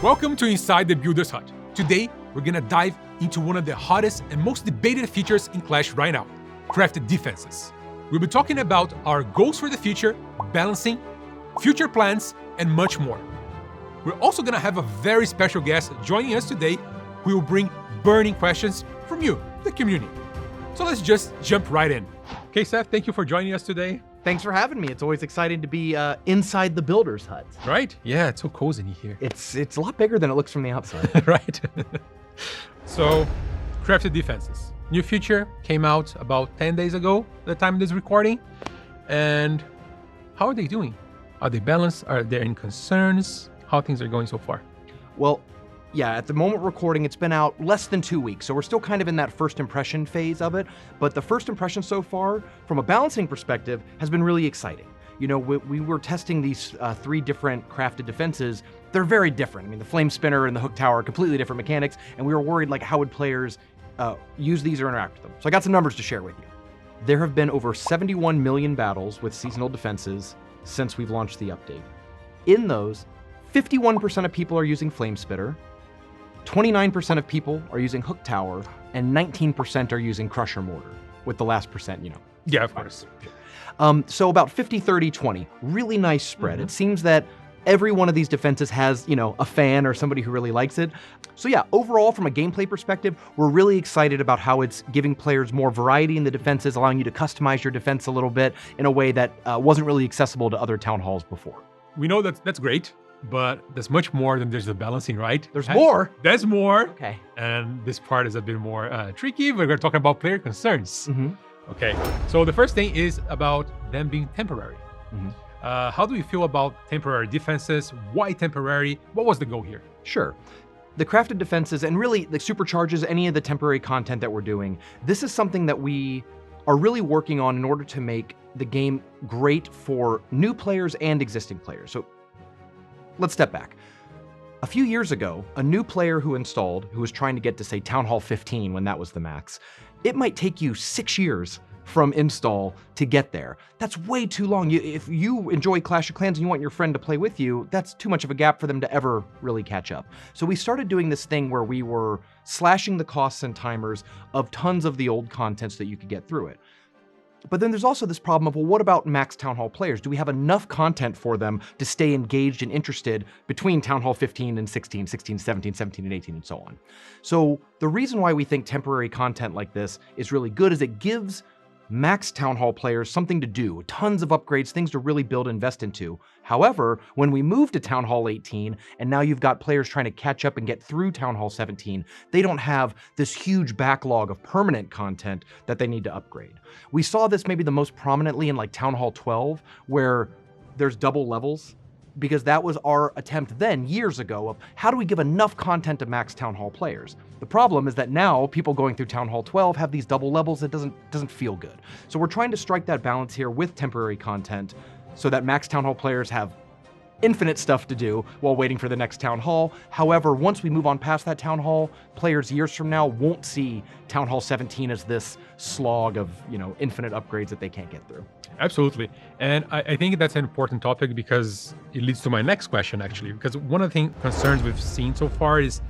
Welcome to Inside the Builder's Hut. Today, we're gonna dive into one of the hottest and most debated features in Clash right now, crafted defenses. We'll be talking about our goals for the future, balancing, future plans, and much more. We're also gonna have a very special guest joining us today who will bring burning questions from you, the community. So let's just jump right in. Okay, Seth, thank you for joining us today. Thanks for having me. It's always exciting to be inside the builder's hut. Right? Yeah, it's so cozy in here. It's a lot bigger than it looks from the outside. Right? So, crafted defenses. New feature came out about 10 days ago, the time of this recording. And how are they doing? Are they balanced? Are there any concerns? How things are going so far? Well, yeah, at the moment recording, it's been out less than 2 weeks, so we're still kind of in that first impression phase of it. But the first impression so far, from a balancing perspective, has been really exciting. You know, we were testing these 3 different crafted defenses. They're very different. I mean, the flame spinner and the hook tower are completely different mechanics, and we were worried, like, how would players use these or interact with them? So I got some numbers to share with you. There have been over 71 million battles with seasonal defenses since we've launched the update. In those, 51% of people are using flame spitter, 29% of people are using hook tower, and 19% are using crusher mortar, with the last percent, you know. Yeah, of course. So about 50, 30, 20. Really nice spread. It seems that every one of these defenses has, you know, a fan or somebody who really likes it. So yeah, overall, from a gameplay perspective, we're really excited about how it's giving players more variety in the defenses, allowing you to customize your defense a little bit in a way that wasn't really accessible to other town halls before. We know that's great, but there's much more than there's the balancing, right? There's more. There's more. Okay. And this part is a bit more tricky. We're going to talk about player concerns. Okay. So the first thing is about them being temporary. How do you feel about temporary defenses? Why temporary? What was the goal here? Sure. The crafted defenses and really the supercharges any of the temporary content that we're doing, this is something that we are really working on in order to make the game great for new players and existing players. So let's step back. A few years ago, a new player who was trying to get to, say, Town Hall 15 when that was the max, it might take you 6 years from install to get there. That's way too long. If you enjoy Clash of Clans and you want your friend to play with you, that's too much of a gap for them to ever really catch up. So we started doing this thing where we were slashing the costs and timers of tons of the old content so that you could get through it. But then there's also this problem of, well, what about max Town Hall players? Do we have enough content for them to stay engaged and interested between Town Hall 15 and 16, 16, 17, 17, and 18, and so on? So the reason why we think temporary content like this is really good is it gives max Town Hall players something to do, tons of upgrades, things to really build and invest into. However, when we move to Town Hall 18, and now you've got players trying to catch up and get through Town Hall 17, they don't have this huge backlog of permanent content that they need to upgrade. We saw this maybe the most prominently in like Town Hall 12, where there's double levels, because that was our attempt then, years ago, of how do we give enough content to max Town Hall players? The problem is that now people going through Town Hall 12 have these double levels that doesn't feel good. So we're trying to strike that balance here with temporary content so that max Town Hall players have infinite stuff to do while waiting for the next Town Hall. However, once we move on past that Town Hall, players years from now won't see Town Hall 17 as this slog of, you know, infinite upgrades that they can't get through. Absolutely. And I think that's an important topic because it leads to my next question, actually. Because one of the concerns we've seen so far is,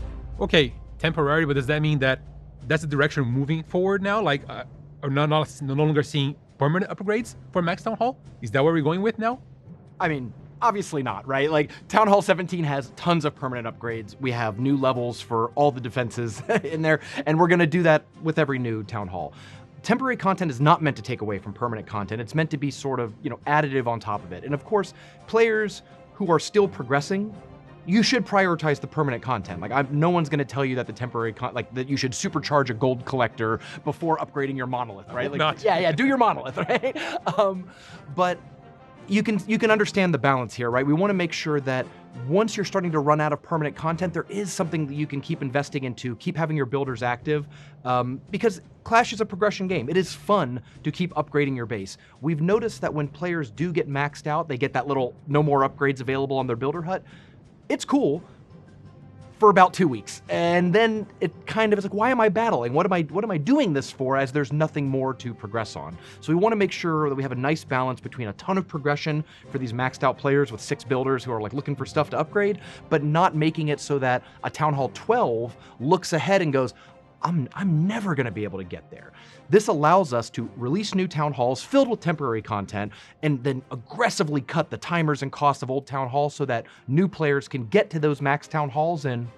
okay, temporary, but does that mean that that's the direction moving forward now? Like, are no longer seeing permanent upgrades for Max Town Hall? Is that where we're going with now? I mean, obviously not, right? Like, Town Hall 17 has tons of permanent upgrades. We have new levels for all the defenses in there, and we're gonna do that with every new Town Hall. Temporary content is not meant to take away from permanent content. It's meant to be sort of, you know, additive on top of it. And of course, players who are still progressing, you should prioritize the permanent content. Like, no one's gonna tell you that the temporary that you should supercharge a gold collector before upgrading your monolith, right? Like, not. Yeah, do your monolith, right? But you can understand the balance here, right? We want to make sure that once you're starting to run out of permanent content, there is something that you can keep investing into, keep having your builders active, because Clash is a progression game. It is fun to keep upgrading your base. We've noticed that when players do get maxed out, they get that little no more upgrades available on their builder hut. It's cool. for about 2 weeks. And then it kind of is like, why am I battling? What am I doing this for, as there's nothing more to progress on? So we want to make sure that we have a nice balance between a ton of progression for these maxed out players with 6 builders who are like looking for stuff to upgrade, but not making it so that a Town Hall 12 looks ahead and goes, I'm never gonna be able to get there. This allows us to release new town halls filled with temporary content and then aggressively cut the timers and costs of old town halls so that new players can get to those max town halls in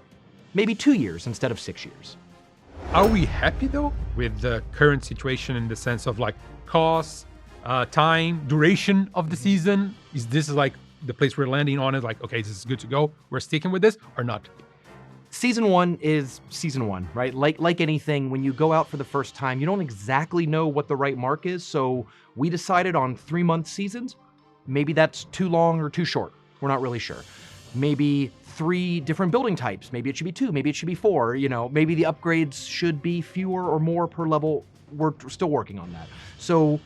maybe 2 years instead of 6 years. Are we happy though with the current situation in the sense of like costs, time, duration of the season? Is this like the place we're landing on? Is like, okay, this is good to go, we're sticking with this, or not? Season 1 is season 1, right? Like anything, when you go out for the first time, you don't exactly know what the right mark is. So we decided on 3-month seasons. Maybe that's too long or too short. We're not really sure. Maybe 3 different building types. Maybe it should be 2, maybe it should be 4. You know, maybe the upgrades should be fewer or more per level. We're still working on that. So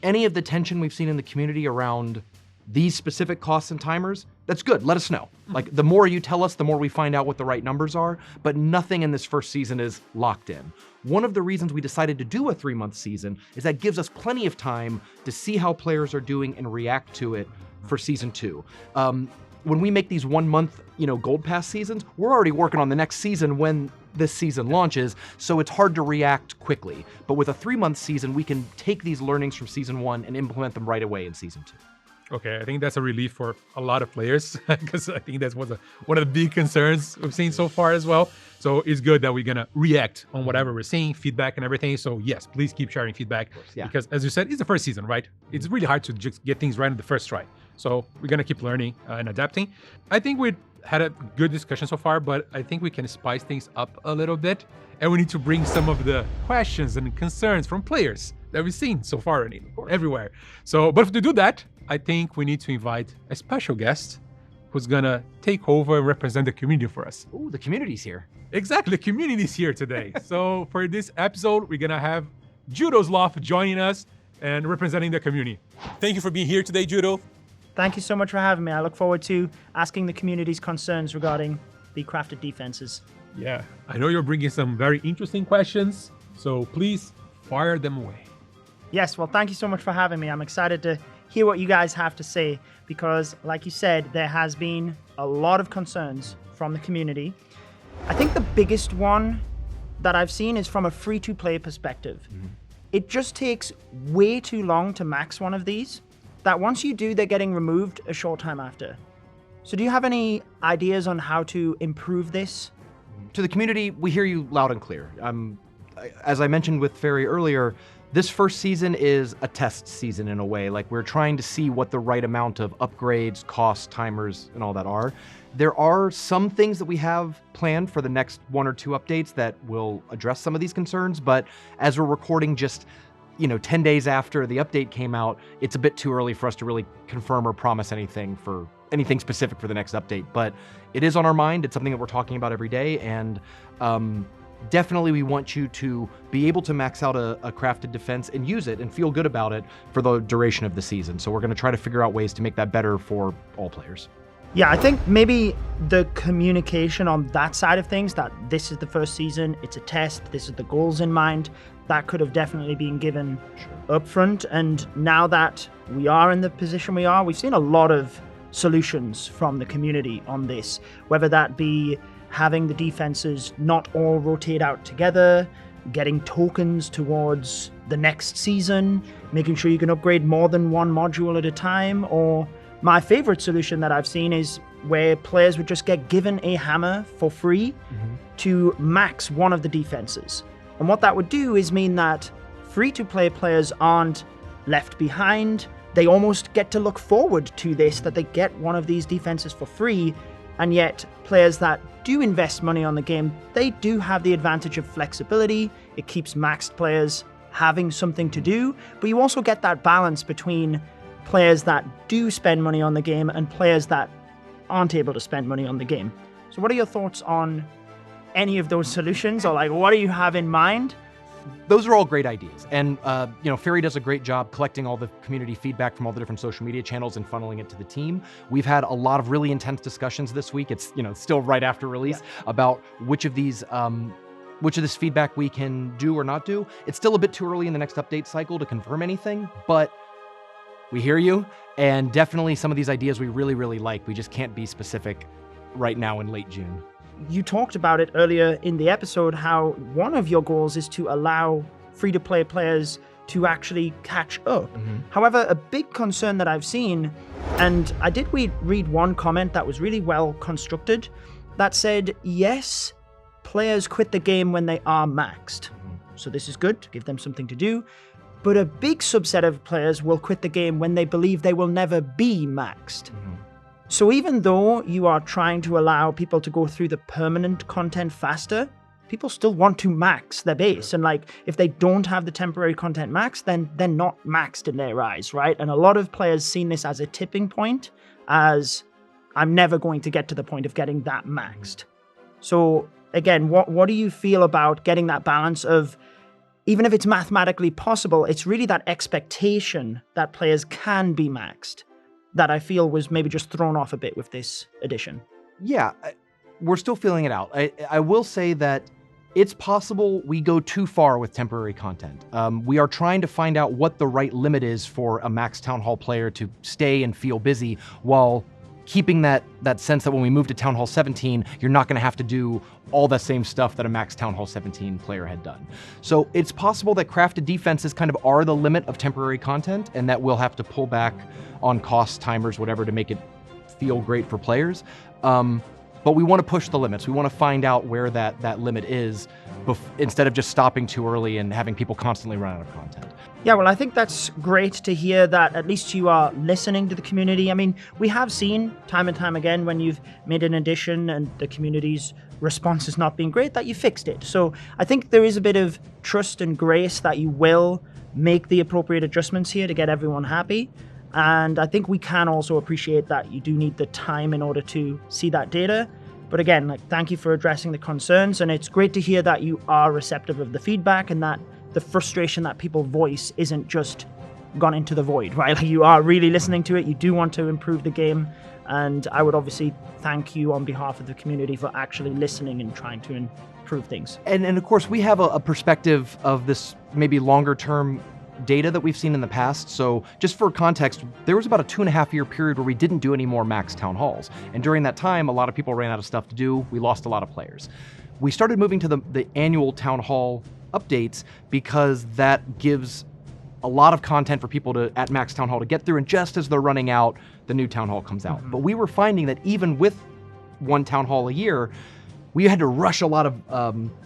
any of the tension we've seen in the community around these specific costs and timers, that's good. Let us know. Like, the more you tell us, the more we find out what the right numbers are, but nothing in this first season is locked in. One of the reasons we decided to do a 3-month season is that gives us plenty of time to see how players are doing and react to it for season 2. When we make these 1-month, gold pass seasons, we're already working on the next season when this season launches, so it's hard to react quickly. But with a 3-month season, we can take these learnings from season 1 and implement them right away in season 2. Okay, I think that's a relief for a lot of players because I think that's one of the big concerns we've seen so far as well. So it's good that we're gonna react on whatever we're seeing, feedback and everything. So yes, please keep sharing feedback because, as you said, it's the first season, right? It's really hard to just get things right in the first try. So we're gonna keep learning and adapting. I think we had a good discussion so far, but I think we can spice things up a little bit, and we need to bring some of the questions and concerns from players that we've seen so far everywhere. So, but to do that, I think we need to invite a special guest who's gonna take over and represent the community for us. Ooh, the community's here. Exactly, the community's here today. So for this episode, we're gonna have Judo's Loft joining us and representing the community. Thank you for being here today, Judo. Thank you so much for having me. I look forward to asking the community's concerns regarding the crafted defenses. Yeah, I know you're bringing some very interesting questions, so please fire them away. Yes, well, thank you so much for having me. I'm excited to hear what you guys have to say because, like you said, there has been a lot of concerns from the community. I think the biggest one that I've seen is from a free-to-play perspective. It just takes way too long to max one of these, that once you do, they're getting removed a short time after. So do you have any ideas on how to improve this? To the community, we hear you loud and clear. As I mentioned with Ferry earlier, this first season is a test season in a way. Like, we're trying to see what the right amount of upgrades, costs, timers, and all that are. There are some things that we have planned for the next 1 or 2 updates that will address some of these concerns, but as we're recording just 10 days after the update came out, it's a bit too early for us to really confirm or promise anything specific for the next update. But it is on our mind. It's something that we're talking about every day, and definitely we want you to be able to max out a crafted defense and use it and feel good about it for the duration of the season. So we're going to try to figure out ways to make that better for all players. Yeah, I think maybe the communication on that side of things, that this is the first season, it's a test, this is the goals in mind, that could have definitely been given upfront. And now that we are in the position we are, we've seen a lot of solutions from the community on this, whether that be having the defenses not all rotate out together, getting tokens towards the next season, making sure you can upgrade more than one module at a time, or my favorite solution that I've seen is where players would just get given a hammer for free to max one of the defenses. And what that would do is mean that free-to-play players aren't left behind. They almost get to look forward to this, that they get one of these defenses for free, and yet players that do invest money on the game, they do have the advantage of flexibility. It keeps maxed players having something to do, but you also get that balance between players that do spend money on the game and players that aren't able to spend money on the game. So what are your thoughts on any of those solutions, or like what do you have in mind those are all great ideas. And, Fairy does a great job collecting all the community feedback from all the different social media channels and funneling it to the team. We've had a lot of really intense discussions this week. It's, still right after release about which of this feedback we can do or not do. It's still a bit too early in the next update cycle to confirm anything, but we hear you. And definitely some of these ideas we really, really like. We just can't be specific right now in late June. You talked about it earlier in the episode, how one of your goals is to allow free-to-play players to actually catch up. However, a big concern that I've seen, and I did read one comment that was really well constructed, that said, yes, players quit the game when they are maxed. So this is good to give them something to do. But a big subset of players will quit the game when they believe they will never be maxed. So even though you are trying to allow people to go through the permanent content faster, people still want to max their base. And if they don't have the temporary content maxed, then they're not maxed in their eyes, right? And a lot of players seen this as a tipping point, as I'm never going to get to the point of getting that maxed. So again, what do you feel about getting that balance of, even if it's mathematically possible, it's really that expectation that players can be maxed that I feel was maybe just thrown off a bit with this edition. Yeah, we're still feeling it out. I will say that it's possible we go too far with temporary content. We are trying to find out what the right limit is for a max Town Hall player to stay and feel busy while keeping that sense that when we move to Town Hall 17, you're not going to have to do all the same stuff that a max Town Hall 17 player had done. So it's possible that crafted defenses kind of are the limit of temporary content, and that we'll have to pull back on cost, timers, whatever, to make it feel great for players. But we want to push the limits. We want to find out where that limit is instead of just stopping too early and having people constantly run out of content. Yeah, well, I think that's great to hear that at least you are listening to the community. I mean, we have seen time and time again when you've made an addition and the community's response has not been great, that you fixed it. So I think there is a bit of trust and grace that you will make the appropriate adjustments here to get everyone happy. And I think we can also appreciate that you do need the time in order to see that data. But again, thank you for addressing the concerns. And it's great to hear that you are receptive of the feedback and that the frustration that people voice isn't just gone into the void, right? You are really listening to it. You do want to improve the game. And I would obviously thank you on behalf of the community for actually listening and trying to improve things. And of course, we have a perspective of this maybe longer term data that we've seen in the past. So just for context, there was about a 2.5 year period where we didn't do any more max town halls. And during that time, a lot of people ran out of stuff to do. We lost a lot of players. We started moving to the annual town hall updates because that gives a lot of content for people to, at max town hall, to get through. And just as they're running out, the new town hall comes out. But we were finding that even with one town hall a year, we had to rush a lot of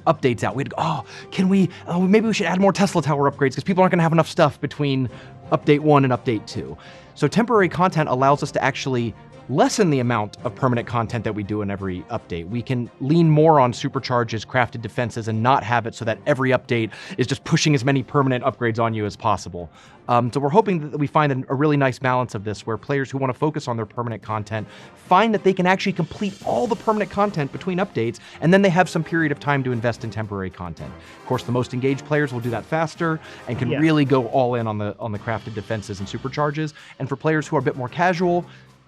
updates out. We had to go, maybe we should add more Tesla Tower upgrades because people aren't going to have enough stuff between update 1 and update 2. So temporary content allows us to actually lessen the amount of permanent content that we do in every update. We can lean more on supercharges, crafted defenses, and not have it so that every update is just pushing as many permanent upgrades on you as possible. So we're hoping that we find a really nice balance of this, where players who want to focus on their permanent content find that they can actually complete all the permanent content between updates, and then they have some period of time to invest in temporary content. Of course, the most engaged players will do that faster and can really go all in on the crafted defenses and supercharges. And for players who are a bit more casual,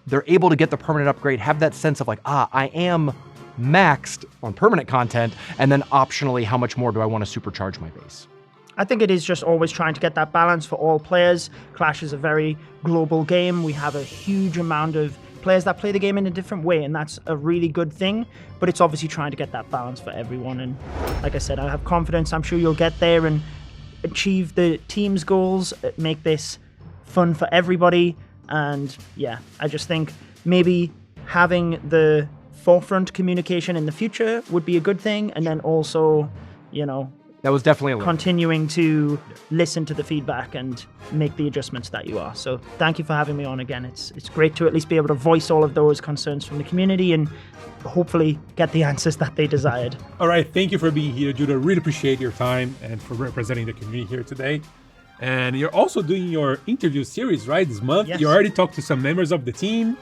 they're able to get the permanent upgrade, have that sense of I am maxed on permanent content, and then optionally, how much more do I want to supercharge my base? I think it is just always trying to get that balance for all players. Clash is a very global game. We have a huge amount of players that play the game in a different way, and that's a really good thing, but it's obviously trying to get that balance for everyone. And like I said, I have confidence. I'm sure you'll get there and achieve the team's goals, make this fun for everybody. And yeah, I just think maybe having the forefront communication in the future would be a good thing. And then also, that was definitely a continuing to listen to the feedback and make the adjustments that you are. So thank you for having me on again. It's great to at least be able to voice all of those concerns from the community and hopefully get the answers that they desired. All right, thank you for being here, Judah. Really appreciate your time and for representing the community here today. And you're also doing your interview series, right? This month. Yes. You already talked to some members of the team.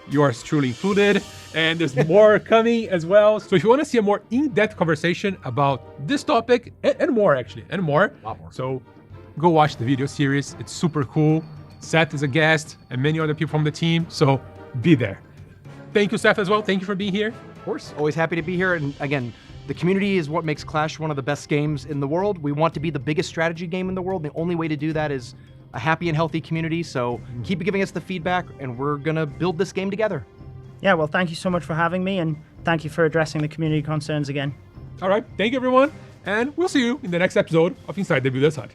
Yours truly included. And there's more coming as well. So if you want to see a more in-depth conversation about this topic and more, actually, and more. A lot more. So go watch the video series. It's super cool. Seth is a guest and many other people from the team. So be there. Thank you, Seth, as well. Thank you for being here. Of course, always happy to be here. And again, the community is what makes Clash one of the best games in the world. We want to be the biggest strategy game in the world. The only way to do that is a happy and healthy community. So keep giving us the feedback, and we're going to build this game together. Yeah, well, thank you so much for having me, and thank you for addressing the community concerns again. All right. Thank you, everyone. And we'll see you in the next episode of Inside the Builder's Hut.